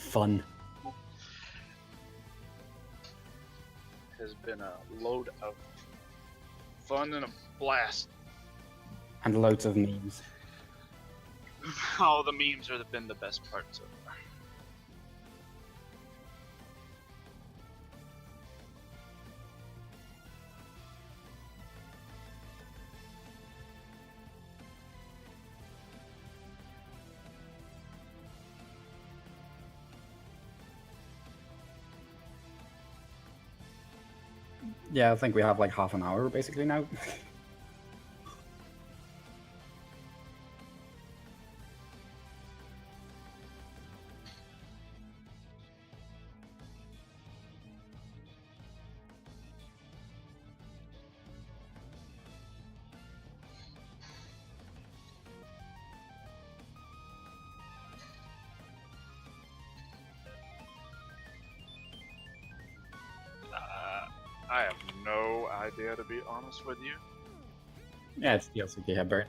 fun. Has been a load of fun and a blast. And loads of memes. Oh, the memes have been the best part so far. Yeah, I think we have like half an hour basically now. I have no idea, to be honest with you. Yeah, it's DLC Gehabert.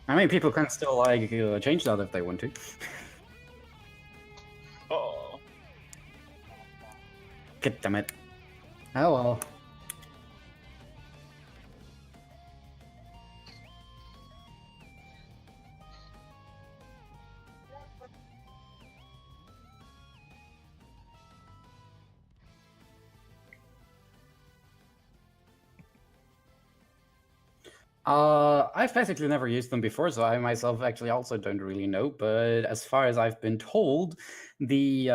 I mean, people can still like change that if they want to. Oh. God damn it. Oh well. I've basically never used them before, so I myself actually also don't really know. But as far as I've been told, the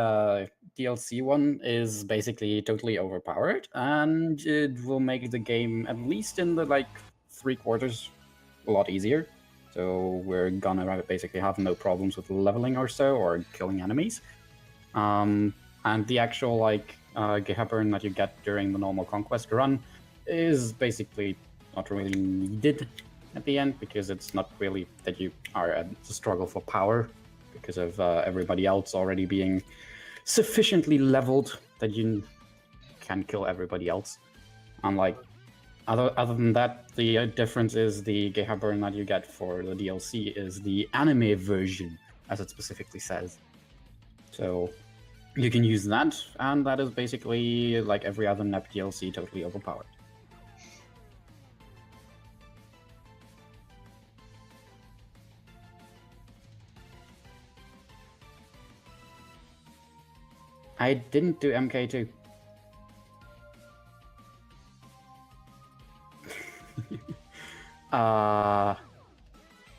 DLC one is basically totally overpowered, and it will make the game, at least in the like 3/4, a lot easier. So we're gonna basically have no problems with leveling or so, or killing enemies. And the actual like Gehaburn that you get during the normal conquest run is basically not really needed at the end, because it's not really that you are at the struggle for power because of everybody else already being sufficiently leveled that you can kill everybody else. Unlike other than that, the difference is the Gehaburn that you get for the DLC is the anime version, as it specifically says. So you can use that, and that is basically like every other NEP DLC, totally overpowered. I didn't do MK2.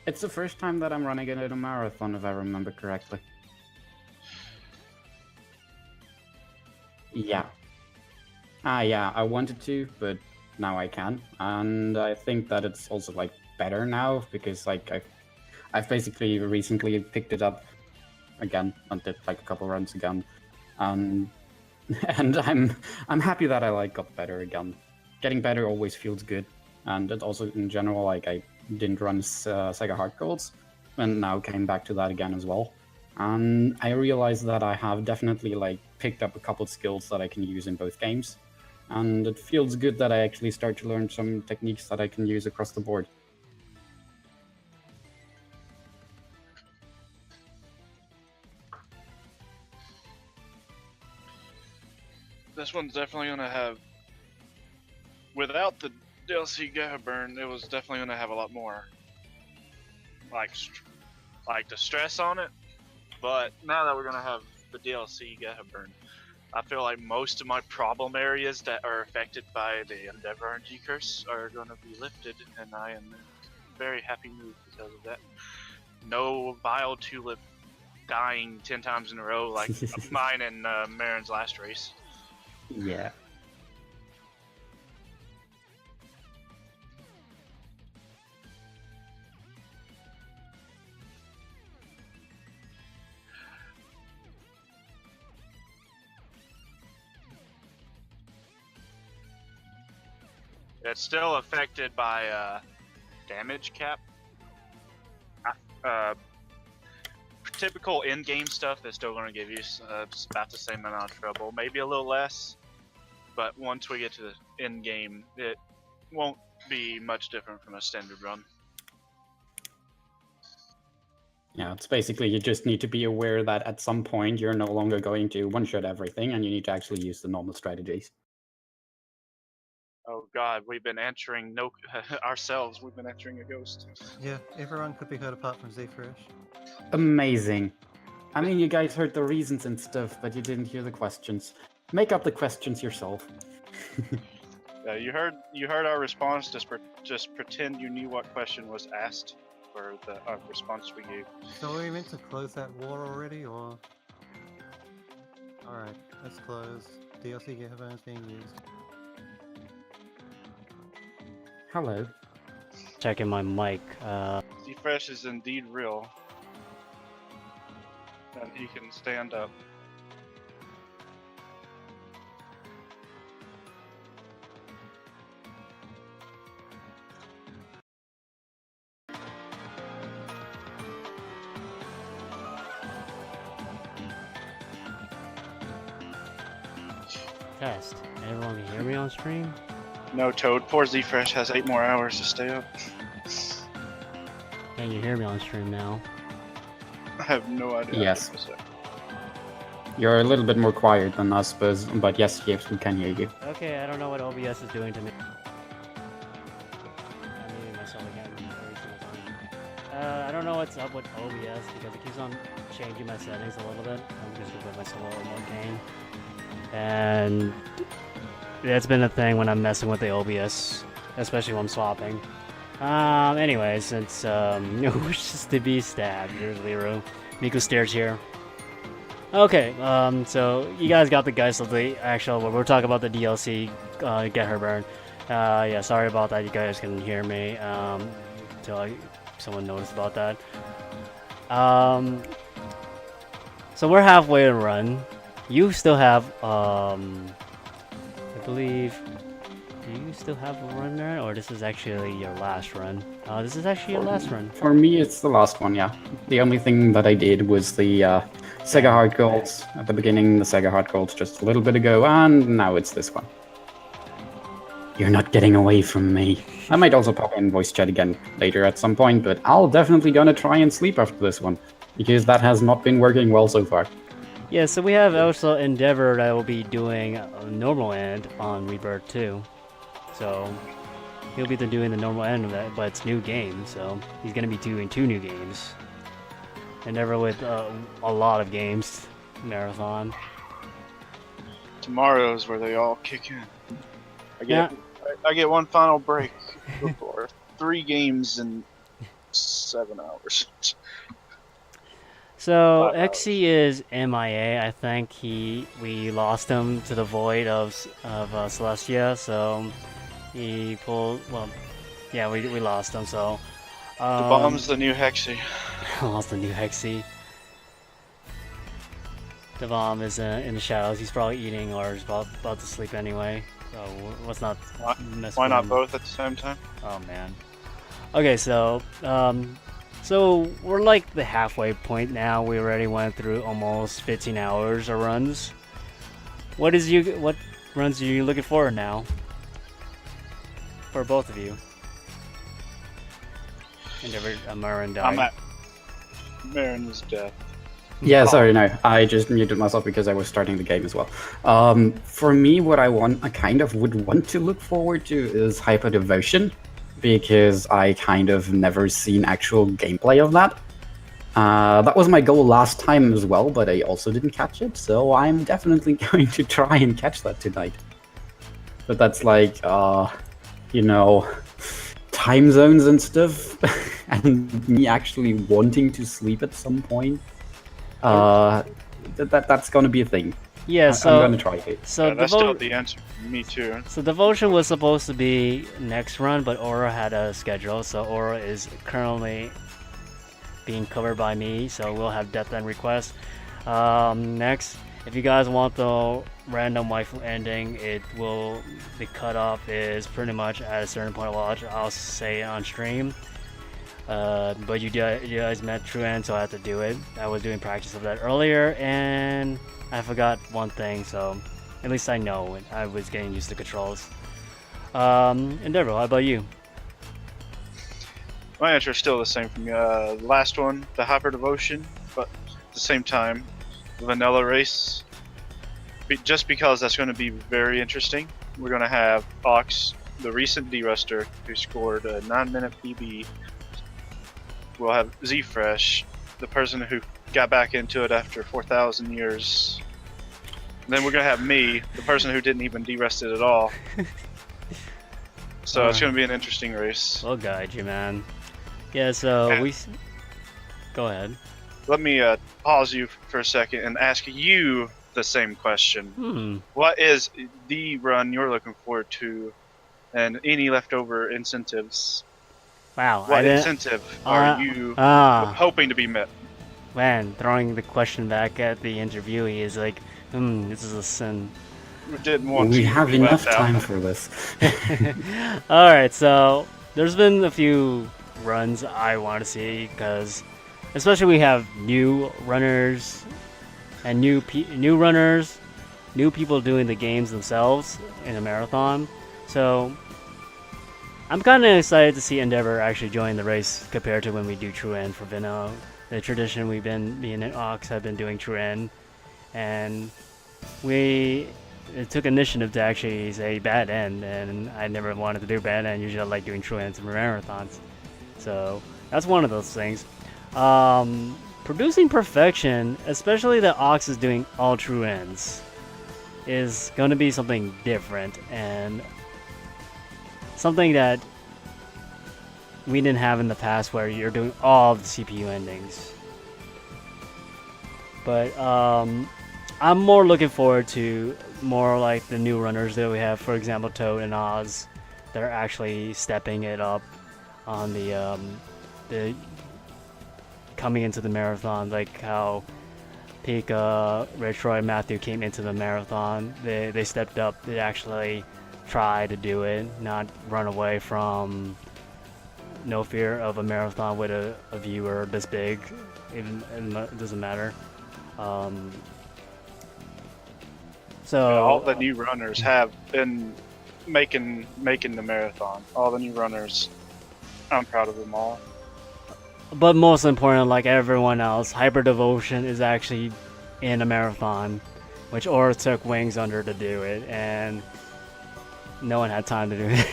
It's the first time that I'm running it in a marathon, if I remember correctly. Yeah. Yeah, I wanted to, but now I can. And I think that it's also like better now, because like I've basically recently picked it up again and did like a couple runs again. And I'm happy that I like got better again. Getting better always feels good, and it also in general, like I didn't run Sega Hard Goals, and now came back to that again as well. And I realized that I have definitely like picked up a couple skills that I can use in both games, and it feels good that I actually start to learn some techniques that I can use across the board. This one's definitely gonna have, without the DLC Gehaburn, it was definitely gonna have a lot more like the stress on it. But now that we're gonna have the DLC Gehaburn, I feel like most of my problem areas that are affected by the Endeavor RNG curse are gonna be lifted, and I am in a very happy mood because of that. No Vile Tulip dying 10 times in a row like mine and Marin's last race. Yeah. It's still affected by damage cap. Typical in-game stuff is still going to give you about the same amount of trouble, maybe a little less. But once we get to the in-game, it won't be much different from a standard run. Yeah, it's basically you just need to be aware that at some point you're no longer going to one-shot everything, and you need to actually use the normal strategies. Oh God, we've been answering no ourselves. We've been answering a ghost. Yeah, everyone could be heard apart from Zfresh. Amazing. I mean, you guys heard the reasons and stuff, but you didn't hear the questions. Make up the questions yourself. Yeah, you heard our response. Just pretend you knew what question was asked for the response we gave. So are we meant to close that war already, or? Alright, let's close. DLC Gehaburn is being used. Hello. Checking my mic. Fresh is indeed real, and he can stand up. Test. Everyone can hear me on stream? No, Toad. Poor Z-Fresh has 8 more hours to stay up. Can you hear me on stream now? I have no idea. Yes. You're a little bit more quiet than us, but yes, we can hear you. Okay, I don't know what OBS is doing to me. I'm muting myself again every single time. I don't know what's up with OBS because it keeps on changing my settings a little bit. I'm just gonna put my solo remote gain. And that's been a thing when I'm messing with the OBS, especially when I'm swapping. Anyway, since who wishes to be stabbed? Here's Leroy. Miku Stairs here. Okay, so you guys got the guys of the actual. We're talking about the DLC. Get Her Burn. Yeah, sorry about that. You guys couldn't hear me. Until someone noticed about that. So we're halfway to run. You still have I believe. Do you still have a run there, or this is actually your last run? This is actually your last run. For me, it's the last one, yeah. The only thing that I did was the Sega Heart Golds at the beginning, the Sega Heart Golds just a little bit ago, and now it's this one. You're not getting away from me. I might also pop in voice chat again later at some point, but I'll definitely gonna try and sleep after this one, because that has not been working well so far. Yeah, so we have also Endeavor that will be doing a normal end on Rebirth 2. So he'll be doing the normal end of that, but it's new game, so he's gonna be doing 2 new games. Endeavor with a lot of games, Marathon. Tomorrow's where they all kick in. I get one final break before 3 games in 7 hours. So Xe is MIA. I think we lost him to the void of Celestia. So he pulled. Well, yeah, we lost him. So the bomb's the new Hexy. lost the new Hexy. The bomb is in the shadows. He's probably eating or is about to sleep anyway. So let's not mess Why with not him. both at the same time? Oh man. Okay, so so we're like the halfway point now. We already went through almost 15 hours of runs. What runs are you looking forward now? For both of you. Endeavor, Marin died. I'm at Marin's death. Yeah, sorry, no. I just muted myself because I was starting the game as well. For me, what I kind of would want to look forward to is Hyper Devotion, because I kind of never seen actual gameplay of that. That was my goal last time as well, but I also didn't catch it, so I'm definitely going to try and catch that tonight. But that's like, time zones and stuff, and me actually wanting to sleep at some point. That's gonna be a thing. Yeah, I'm gonna try it. So Yeah, that's still the answer. Me too. So Devotion was supposed to be next run, but Aura had a schedule, so Aura is currently being covered by me, so we'll have Death End requests. Next, if you guys want the random waifu ending, the cutoff is pretty much at a certain point of watch. I'll say it on stream. But you guys met True End, so I had to do it. I was doing practice of that earlier, and I forgot one thing, so at least I know I was getting used to controls. Endeavor, how about you? My answer is still the same from you. The last one, the Hyper Devotion, but at the same time, the Vanilla Race. Just because that's going to be very interesting. We're going to have Ox, the recent D-Ruster, who scored a 9-minute PB. We'll have Z-Fresh, the person who got back into it after 4,000 years. And then we're going to have me, the person who didn't even D-Rust it at all. So it's going to be an interesting race. We'll guide you, man. Yeah, so go ahead. Let me pause you for a second and ask you the same question. What is the run you're looking forward to, and any leftover incentives? Wow. What incentive are you hoping to be met? Man, throwing the question back at the interviewee is like, this is a sin. We didn't want We to have be enough left out. time for this. Alright, so there's been a few runs I want to see, because especially we have new runners and new people doing the games themselves in a marathon. So I'm kind of excited to see Endeavor actually join the race compared to when we do True End for Vino. The tradition me and Ox have been doing True End, and it took initiative to actually say bad end, and I never wanted to do bad end. Usually I like doing True Ends and marathons. So that's one of those things. Producing perfection, especially that Ox is doing all True Ends, is going to be something different and something that we didn't have in the past, where you're doing all the CPU endings. But I'm more looking forward to more like the new runners that we have, for example Toad and Oz, that are actually stepping it up on the coming into the marathon, like how Pika, Red Troy, Matthew came into the marathon. They stepped up. They actually try to do it, not run away from no fear of a marathon with a viewer this big. It doesn't matter. So all the new runners have been making the marathon. All the new runners, I'm proud of them all. But most important, like everyone else, Hyper Devotion is actually in a marathon, which Aura took wings under to do it, and no one had time to do it.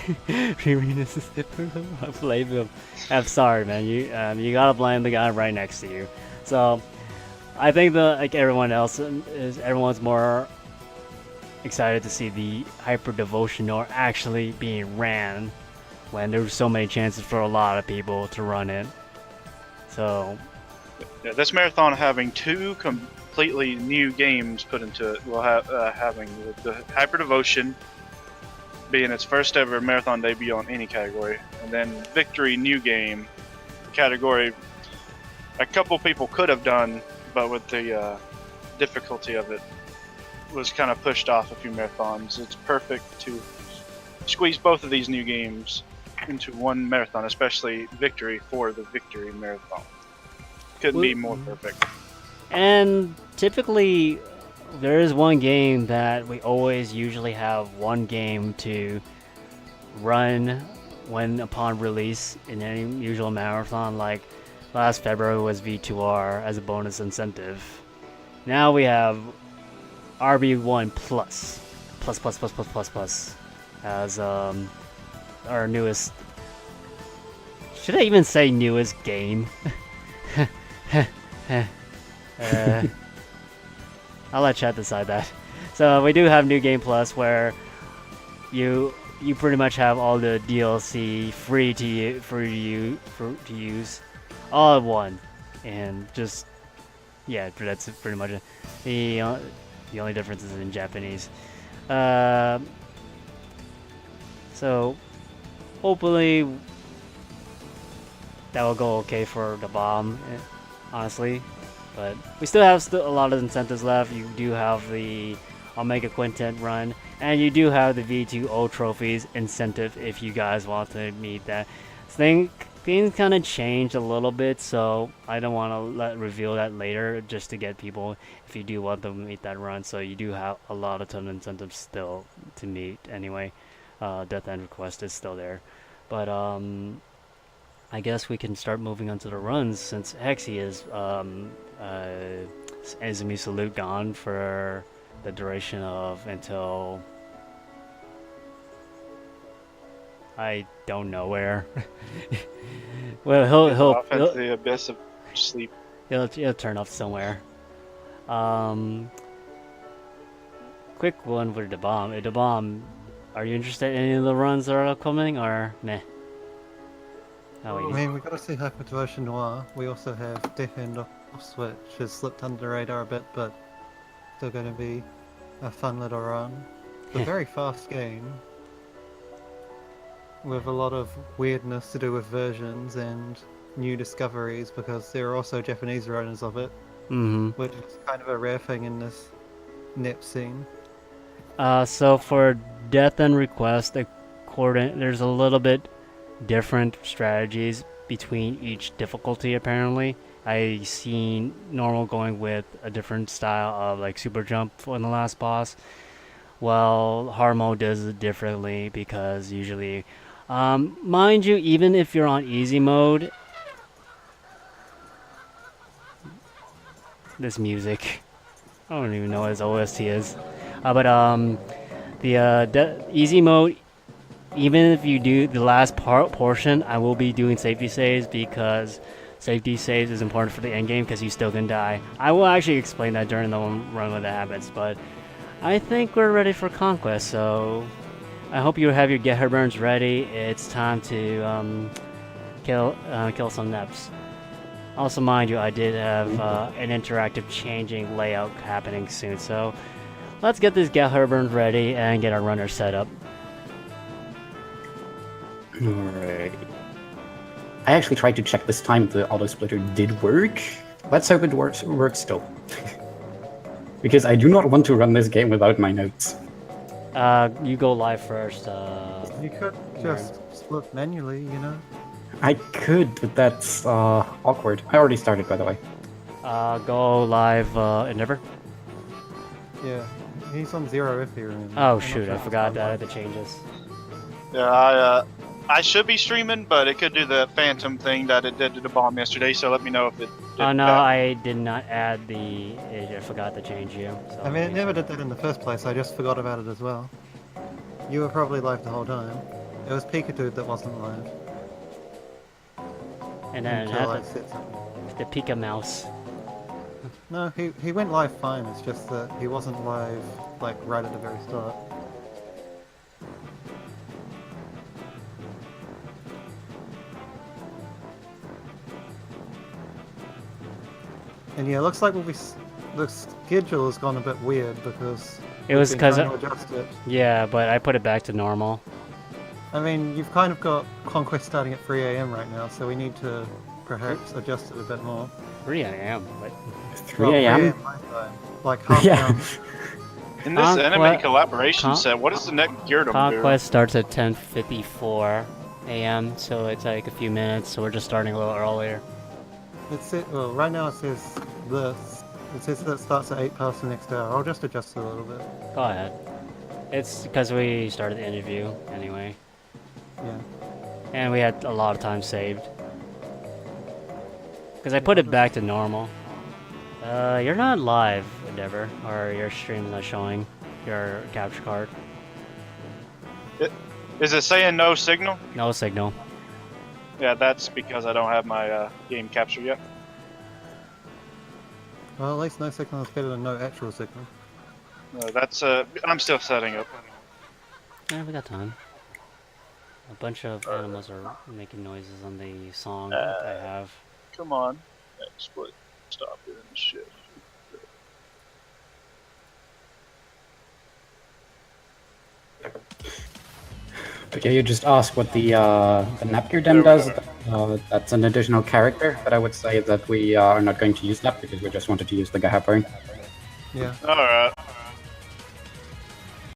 I'm sorry, man. You gotta blame the guy right next to you. So I think like everyone else everyone's more excited to see the Hyper Devotion or actually being ran, when there's so many chances for a lot of people to run it. So yeah, this marathon having two completely new games put into it. We'll have having the Hyper Devotion being its first ever marathon debut on any category, and then Victory new game category. A couple people could have done, but with the difficulty of it, was kind of pushed off a few marathons. It's perfect to squeeze both of these new games into one marathon, especially Victory for the Victory marathon. Couldn't be more perfect. And typically there is one game that we always usually have one game to run when upon release in any usual marathon, like last February was V2R as a bonus incentive. Now we have RB1 plus as our newest, should I even say newest game? I'll let chat decide that. So we do have New Game Plus, where you pretty much have all the DLC free to use all at one, and just that's pretty much it. The only difference is in Japanese. So hopefully that will go okay for the bomb, honestly. But we still have a lot of incentives left. You do have the Omega Quintet run, and you do have the V2O trophies incentive if you guys want to meet that. Things kind of changed a little bit, so I don't want to reveal that later, just to get people, if you do want them to meet that run. So you do have a lot of ton of incentives still to meet anyway. Death End Request is still there, but I guess we can start moving on to the runs since Hexy is Izumi Salute gone for the duration of until I don't know where. Well, Off into the abyss of sleep. he'll turn up somewhere. Quick one for the bomb. The bomb. Are you interested in any of the runs that are upcoming, or meh? Oh, I wait. mean, we've got to see Hyper Devotion Noir. We also have Death End off Switch. Has slipped under the radar a bit, but still going to be a fun little run. It's a very fast game with a lot of weirdness to do with versions and new discoveries because there are also Japanese runners of it, which is kind of a rare thing in this NIP scene. So for Death and Request, there's a little bit different strategies between each difficulty apparently. I seen normal going with a different style of like super jump on the last boss. Well, hard mode does it differently because usually, mind you, even if you're on easy mode, this music, I don't even know what his OST is, but the easy mode, even if you do the last portion, I will be doing safety saves because safety saves is important for the end game because you still can die. I will actually explain that during the run when that happens, but I think we're ready for Conquest, so I hope you have your Get Her Burns ready. It's time to kill some Neps. Also, mind you, I did have an interactive changing layout happening soon, so let's get this Get Her Burns ready and get our runner set up. Alright. I actually tried to check this time if the auto splitter did work. Let's hope it works still. Because I do not want to run this game without my notes. You go live first. You could just split manually, you know? I could, but that's awkward. I already started, by the way. Go live, Endeavor. Yeah, he's on 0 if you remember. Oh shoot, I forgot that the changes. Yeah, I should be streaming, but it could do the phantom thing that it did to the bomb yesterday. So let me know if it. Oh no, I did not add the. I forgot to change you. So I mean, it never did that in the first place, I just forgot about it as well. You were probably live the whole time. It was Pikachu that wasn't live. And then Until I had said something. the Pika Mouse. No, he went live fine, it's just that he wasn't live, like, right at the very start. And yeah, it looks like the schedule has gone a bit weird because It was we've been because trying to adjust it. yeah, but I put it back to normal. I mean, you've kind of got Conquest starting at 3 AM right now, so we need to perhaps adjust it a bit more. 3 a.m. But 3 a.m.? my time. Like half Yeah. an hour. In this enemy collaboration Con- set, what is the next gear to do? Conquest starts at 10:54 a.m. So it's like a few minutes. So we're just starting a little earlier. Well, right now it says this. It says that it starts at 8 past the next hour. I'll just adjust it a little bit. Go ahead. It's because we started the interview anyway, Yeah. and we had a lot of time saved. Because I put it back to normal. You're not live, Endeavor, or your stream's not showing your capture card. Is it saying no signal? No signal. Yeah, that's because I don't have my game capture yet. Well, at least no signal is better than no actual signal. That's I'm still setting up. Yeah, we got time. A bunch of animals are making noises on the song that I have. Come on. Split. Stop doing this shit. But yeah, you just asked what the Napgear Dem does. That's an additional character, but I would say that we are not going to use that because we just wanted to use the Gahaburn. Yeah. Alright.